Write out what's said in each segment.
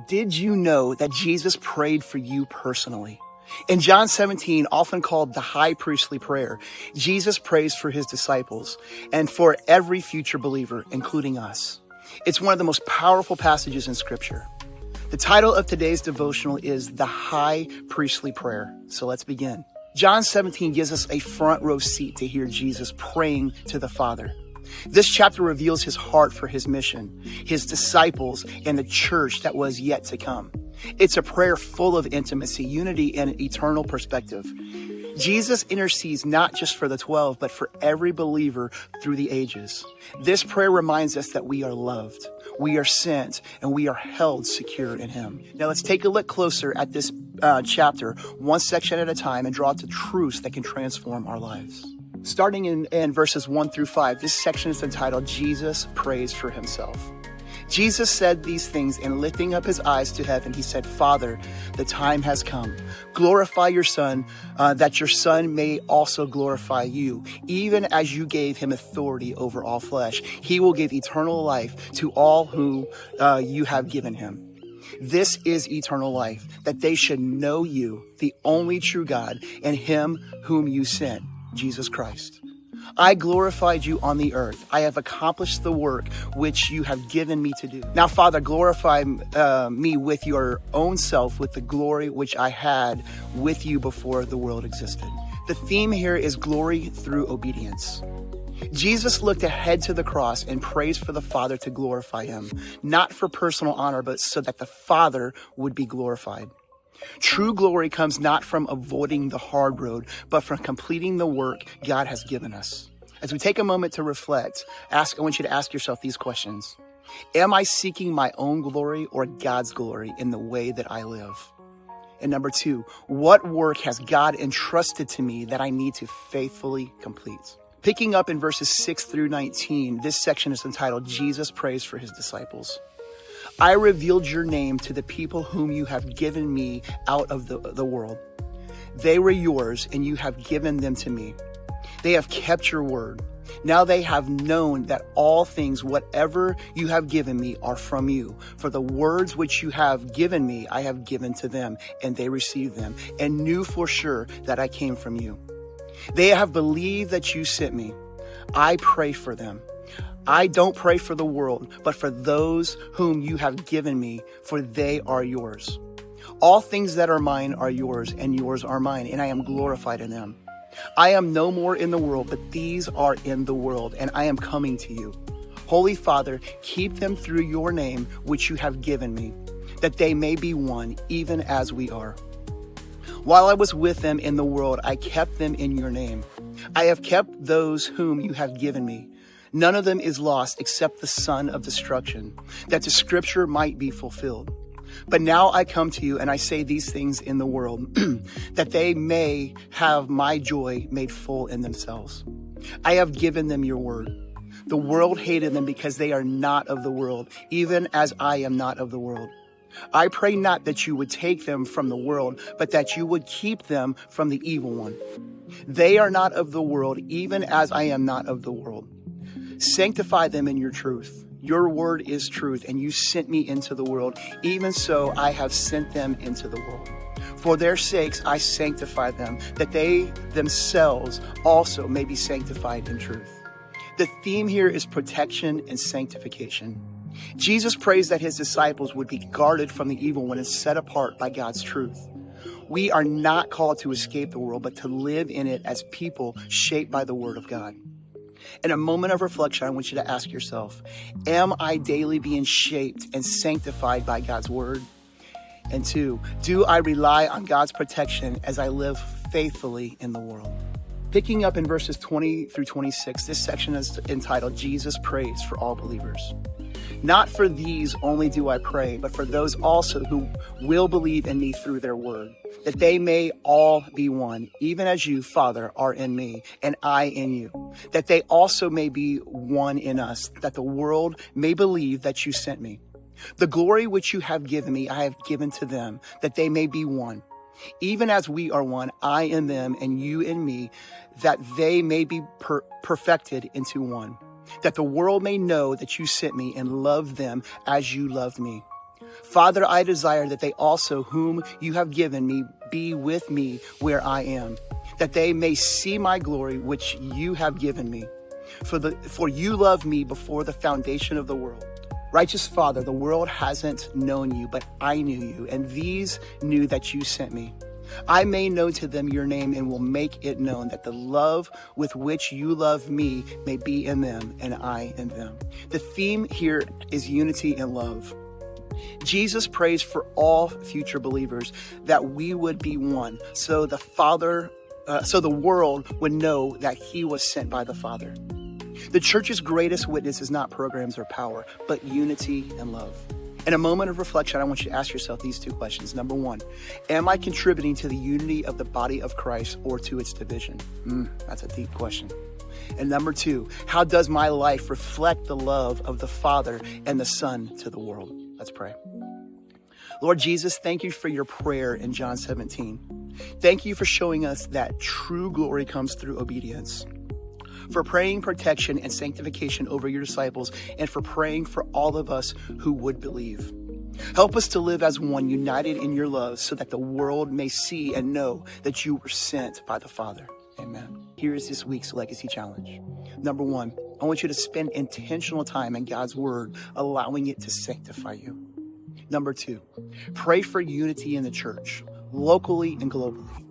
Did you know that Jesus prayed for you personally? In John 17, often called the high priestly prayer, Jesus prays for his disciples and for every future believer, including us. It's one of the most powerful passages in Scripture. The title of today's devotional is the high priestly prayer. So let's begin. John 17 gives us a front row seat to hear Jesus praying to the Father. This chapter reveals his heart for his mission, his disciples, and the church that was yet to come. It's a prayer full of intimacy, unity, and eternal perspective. Jesus intercedes not just for the 12, but for every believer through the ages. This prayer reminds us that we are loved, we are sent, and we are held secure in him. Now let's take a look closer at this chapter, one section at a time, and draw out the truths that can transform our lives. Starting in verses 1 through 5, this section is entitled, Jesus Prays for Himself. Jesus said these things, and lifting up his eyes to heaven, he said, Father, the time has come. Glorify your Son, that your Son may also glorify you. Even as you gave him authority over all flesh, he will give eternal life to all whom you have given him. This is eternal life, that they should know you, the only true God, and him whom you sent, Jesus Christ. I glorified you on the earth. I have accomplished the work which you have given me to do. Now, Father, glorify me with your own self, with the glory which I had with you before the world existed. The theme here is glory through obedience. Jesus looked ahead to the cross and prays for the Father to glorify him, not for personal honor, but so that the Father would be glorified. True glory comes not from avoiding the hard road, but from completing the work God has given us. As we take a moment to reflect, I want you to ask yourself these questions. Am I seeking my own glory or God's glory in the way that I live? And number 2, what work has God entrusted to me that I need to faithfully complete? Picking up in verses 6 through 19, this section is entitled, Jesus Prays for His Disciples. I revealed your name to the people whom you have given me out of the world. They were yours, and you have given them to me. They have kept your word. Now they have known that all things, whatever you have given me, are from you. For the words which you have given me, I have given to them, and they received them, and knew for sure that I came from you. They have believed that you sent me. I pray for them. I don't pray for the world, but for those whom you have given me, for they are yours. All things that are mine are yours, and yours are mine, and I am glorified in them. I am no more in the world, but these are in the world, and I am coming to you. Holy Father, keep them through your name, which you have given me, that they may be one, even as we are. While I was with them in the world, I kept them in your name. I have kept those whom you have given me. None of them is lost except the son of destruction, that the scripture might be fulfilled. But now I come to you and I say these things in the world, that they may have my joy made full in themselves. I have given them your word. The world hated them because they are not of the world, even as I am not of the world. I pray not that you would take them from the world, but that you would keep them from the evil one. They are not of the world, even as I am not of the world. Sanctify them in your truth. Your word is truth, and you sent me into the world. Even so, I have sent them into the world. For their sakes, I sanctify them, that they themselves also may be sanctified in truth. The theme here is protection and sanctification. Jesus prays that his disciples would be guarded from the evil one and set apart by God's truth. We are not called to escape the world, but to live in it as people shaped by the word of God. In a moment of reflection, I want you to ask yourself, am I daily being shaped and sanctified by God's word? And 2, do I rely on God's protection as I live faithfully in the world? Picking up in verses 20 through 26, this section is entitled, Jesus Prays for All Believers. Not for these only do I pray, but for those also who will believe in me through their word, that they may all be one, even as you, Father, are in me, and I in you, that they also may be one in us, that the world may believe that you sent me. The glory which you have given me, I have given to them, that they may be one. Even as we are one, I in them and you in me, that they may be perfected into one. That the world may know that you sent me and loved them as you loved me. Father, I desire that they also, whom you have given me, be with me where I am, that they may see my glory, which you have given me. For you loved me before the foundation of the world. Righteous Father, the world hasn't known you, but I knew you, and these knew that you sent me. I made known to them your name and will make it known that the love with which you love me may be in them and I in them. The theme here is unity and love. Jesus prays for all future believers that we would be one, so the world would know that he was sent by the Father. The church's greatest witness is not programs or power, but unity and love. In a moment of reflection, I want you to ask yourself these two questions. Number one, am I contributing to the unity of the body of Christ or to its division? That's a deep question. And number two, how does my life reflect the love of the Father and the Son to the world? Let's pray. Lord Jesus, thank you for your prayer in John 17. Thank you for showing us that true glory comes through obedience, for praying protection and sanctification over your disciples, and for praying for all of us who would believe. Help us to live as one, united in your love, so that the world may see and know that you were sent by the Father. Amen. Here is this week's Legacy Challenge. Number one, I want you to spend intentional time in God's Word, allowing it to sanctify you. Number two, pray for unity in the church, locally and globally.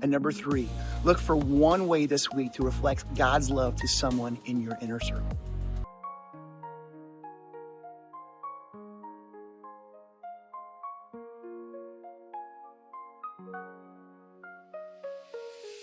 And number three, look for one way this week to reflect God's love to someone in your inner circle.